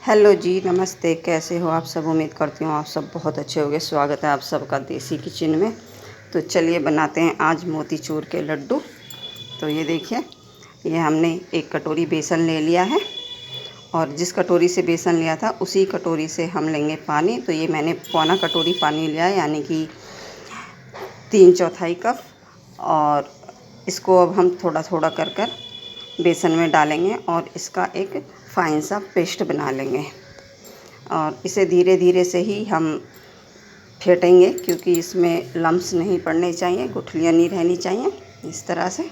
Hello जी, नमस्ते। कैसे हो आप सब? उम्मीद करती हूँ आप सब बहुत अच्छे होंगे। स्वागत है आप सबका देसी किचन में। तो चलिए बनाते हैं आज मोतीचूर के लड्डू। तो ये देखिए, ये हमने एक कटोरी बेसन ले लिया है और जिस कटोरी से बेसन लिया था उसी कटोरी से हम लेंगे पानी। तो ये मैंने पौना कटोरी पानी लिया है, यानी कि 3/4 कप। और इसको अब हम थोड़ा थोड़ा कर बेसन में डालेंगे और इसका एक फ़ाइन सा पेस्ट बना लेंगे। और इसे धीरे धीरे से ही हम फेंटेंगे, क्योंकि इसमें लम्स नहीं पड़ने चाहिए, गुठलियाँ नहीं रहनी चाहिए। इस तरह से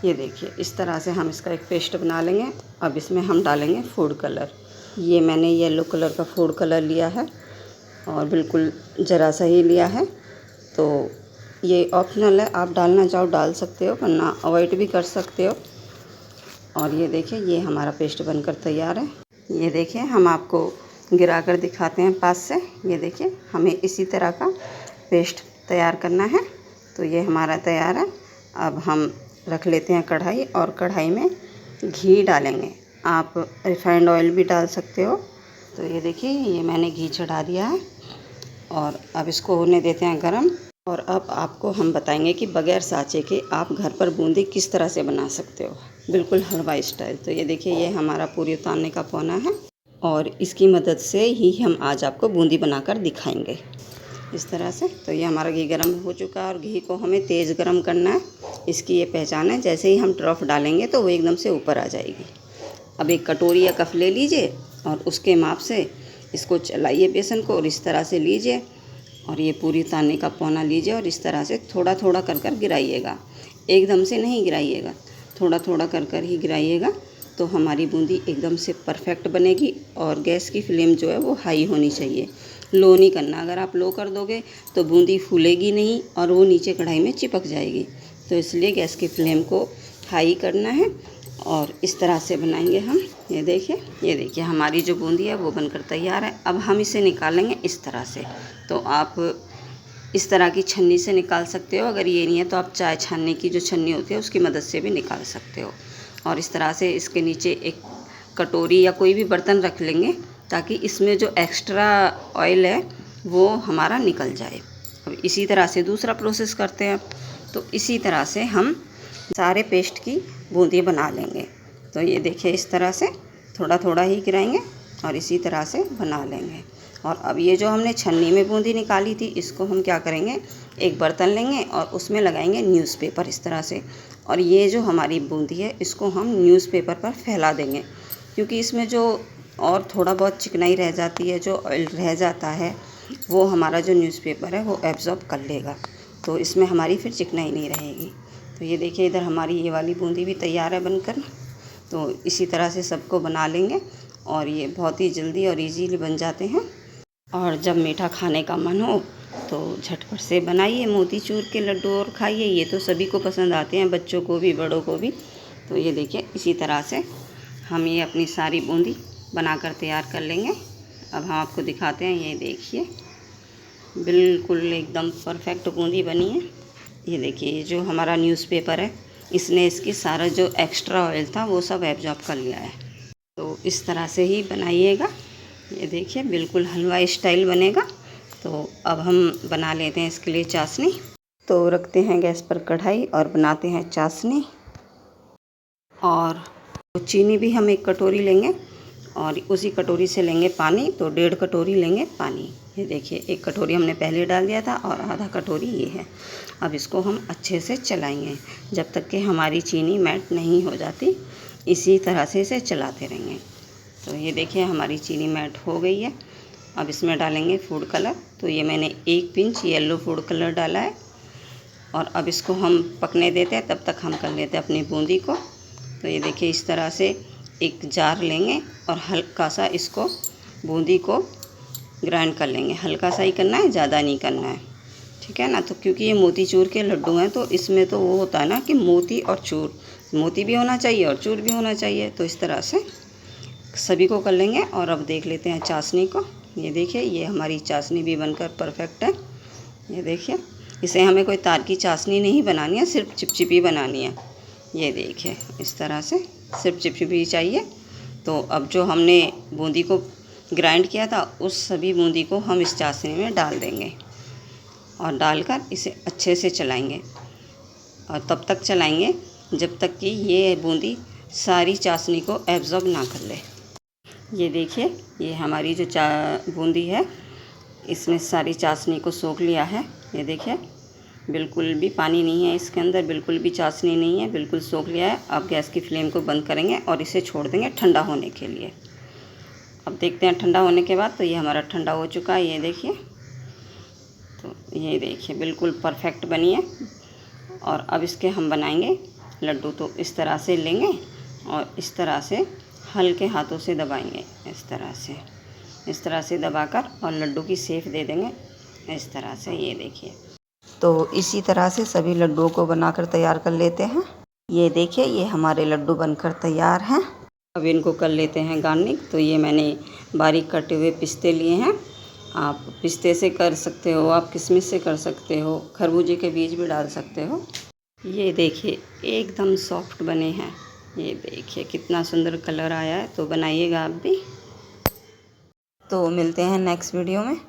ये देखिए, इस तरह से हम इसका एक पेस्ट बना लेंगे। अब इसमें हम डालेंगे फूड कलर। ये मैंने येलो कलर का फूड कलर लिया है और बिल्कुल ज़रा सा ही लिया है। तो ये ऑप्शनल है, आप डालना चाहो डाल सकते हो, वरना अवॉइड भी कर सकते हो। और ये देखिए, ये हमारा पेस्ट बनकर तैयार है। ये देखिए, हम आपको गिरा कर दिखाते हैं पास से। ये देखिए, हमें इसी तरह का पेस्ट तैयार करना है। तो ये हमारा तैयार है। अब हम रख लेते हैं कढ़ाई और कढ़ाई में घी डालेंगे। आप रिफाइंड ऑयल भी डाल सकते हो। तो ये देखिए, ये मैंने घी चढ़ा दिया है और अब इसको होने देते हैं गरम। और अब आपको हम बताएंगे कि बग़ैर साँचे के आप घर पर बूंदी किस तरह से बना सकते हो, बिल्कुल हलवा स्टाइल। तो ये देखिए, ये हमारा पूरी उतारने का पौना है और इसकी मदद से ही हम आज आपको बूंदी बनाकर दिखाएंगे इस तरह से। तो ये हमारा घी गर्म हो चुका है और घी को हमें तेज़ गर्म करना है। इसकी ये पहचान है, जैसे ही हम ट्रफ डालेंगे तो वो एकदम से ऊपर आ जाएगी। अब एक कटोरी या कप ले लीजिए और उसके माप से इसको चलाइए बेसन को, और इस तरह से लीजिए और ये पूरी उतारने का पौना लीजिए और इस तरह से थोड़ा थोड़ा कर गिराइएगा। एकदम से नहीं गिराइएगा, थोड़ा थोड़ा कर ही गिराइएगा। तो हमारी बूंदी एकदम से परफेक्ट बनेगी। और गैस की फ्लेम जो है वो हाई होनी चाहिए, लो नहीं करना। अगर आप लो कर दोगे तो बूंदी फूलेगी नहीं और वो नीचे कढ़ाई में चिपक जाएगी। तो इसलिए गैस की फ्लेम को हाई करना है और इस तरह से बनाएंगे हम। ये देखिए हमारी जो बूंदी है वो बनकर तैयार है। अब हम इसे निकालेंगे इस तरह से। तो आप इस तरह की छन्नी से निकाल सकते हो। अगर ये नहीं है तो आप चाय छानने की जो छन्नी होती है उसकी मदद से भी निकाल सकते हो। और इस तरह से इसके नीचे एक कटोरी या कोई भी बर्तन रख लेंगे, ताकि इसमें जो एक्स्ट्रा ऑयल है वो हमारा निकल जाए। अब इसी तरह से दूसरा प्रोसेस करते हैं। तो इसी तरह से हम सारे पेस्ट की बूंदी बना लेंगे। तो ये देखिए, इस तरह से थोड़ा थोड़ा ही गिराएंगे और इसी तरह से बना लेंगे। और अब ये जो हमने छन्नी में बूंदी निकाली थी, इसको हम क्या करेंगे, एक बर्तन लेंगे और उसमें लगाएंगे न्यूज़पेपर इस तरह से। और ये जो हमारी बूंदी है इसको हम न्यूज़पेपर पर फैला देंगे, क्योंकि इसमें जो और थोड़ा बहुत चिकनाई रह जाती है, जो ऑयल रह जाता है, वो हमारा जो न्यूज़पेपर है वो एब्जॉर्ब कर लेगा। तो इसमें हमारी फिर चिकनाई नहीं रहेगी। तो ये देखिए, इधर हमारी ये वाली बूंदी भी तैयार है बनकर। तो इसी तरह से सबको बना लेंगे और ये बहुत ही जल्दी और इजीली बन जाते हैं। और जब मीठा खाने का मन हो तो झटपट से बनाइए मोतीचूर के लड्डू और खाइए। ये तो सभी को पसंद आते हैं, बच्चों को भी बड़ों को भी। तो ये देखिए, इसी तरह से हम ये अपनी सारी बूंदी बनाकर तैयार कर लेंगे। अब हम आपको दिखाते हैं। ये देखिए, बिल्कुल एकदम परफेक्ट बूंदी बनी है। ये देखिए, ये जो हमारा न्यूज़पेपर है इसने इसकी सारा जो एक्स्ट्रा ऑयल था वो सब एब्जॉर्ब कर लिया है। तो इस तरह से ही बनाइएगा। ये देखिए, बिल्कुल हलवा स्टाइल बनेगा। तो अब हम बना लेते हैं इसके लिए चाशनी। तो रखते हैं गैस पर कढ़ाई और बनाते हैं चाशनी। और चीनी भी हम एक कटोरी लेंगे और उसी कटोरी से लेंगे पानी। तो 1.5 कटोरी लेंगे पानी। ये देखिए, एक कटोरी हमने पहले डाल दिया था और आधा कटोरी ये है। अब इसको हम अच्छे से चलाएंगे जब तक कि हमारी चीनी मेल्ट नहीं हो जाती। इसी तरह से इसे चलाते रहेंगे। तो ये देखिए, हमारी चीनी मेल्ट हो गई है। अब इसमें डालेंगे फूड कलर। तो ये मैंने 1 पिंच येलो फूड कलर डाला है। और अब इसको हम पकने देते हैं, तब तक हम कर लेते हैं अपनी बूंदी को। तो ये देखिए, इस तरह से एक जार लेंगे और हल्का सा इसको बूंदी को ग्राइंड कर लेंगे। हल्का सा ही करना है, ज़्यादा नहीं करना है, ठीक है ना। तो क्योंकि ये मोतीचूर के लड्डू हैं तो इसमें तो वो होता है ना कि मोती और चूर, मोती भी होना चाहिए और चूर भी होना चाहिए। तो इस तरह से सभी को कर लेंगे। और अब देख लेते हैं चाशनी को। ये देखिए, ये हमारी चाशनी भी बनकर परफेक्ट है। ये देखिए, इसे हमें कोई तार की चाशनी नहीं बनानी है, सिर्फ चिपचिपी बनानी है। ये देखिए, इस तरह से सिर्फ चिपचिपी चाहिए। तो अब जो हमने बूंदी को ग्राइंड किया था उस सभी बूंदी को हम इस चाशनी में डाल देंगे और डालकर इसे अच्छे से चलाएंगे और तब तक चलाएंगे जब तक कि ये बूंदी सारी चाशनी को एब्जॉर्ब ना कर ले। ये देखिए, ये हमारी जो बूंदी है इसने सारी चाशनी को सोख लिया है। ये देखिए, बिल्कुल भी पानी नहीं है इसके अंदर, बिल्कुल भी चाशनी नहीं है, बिल्कुल सोख लिया है। अब गैस की फ्लेम को बंद करेंगे और इसे छोड़ देंगे ठंडा होने के लिए। अब देखते हैं ठंडा होने के बाद। तो ये हमारा ठंडा हो चुका है, ये देखिए। तो ये देखिए बिल्कुल परफेक्ट बनी है। और अब इसके हम बनाएंगे लड्डू। तो इस तरह से लेंगे और इस तरह से हल्के हाथों से दबाएंगे, इस तरह से दबाकर और लड्डू की शेप दे देंगे इस तरह से। ये देखिए, तो इसी तरह से सभी लड्डुओं को बनाकर तैयार कर लेते हैं। ये देखिए, ये हमारे लड्डू बनकर तैयार हैं। अब इनको कर लेते हैं गार्निश। तो ये मैंने बारीक कटे हुए पिस्ते लिए हैं। आप पिस्ते से कर सकते हो, आप किशमिश से कर सकते हो, खरबूजे के बीज भी डाल सकते हो। ये देखिए एकदम सॉफ्ट बने हैं। ये देखिए कितना सुंदर कलर आया है। तो बनाइएगा आप भी। तो मिलते हैं नेक्स्ट वीडियो में।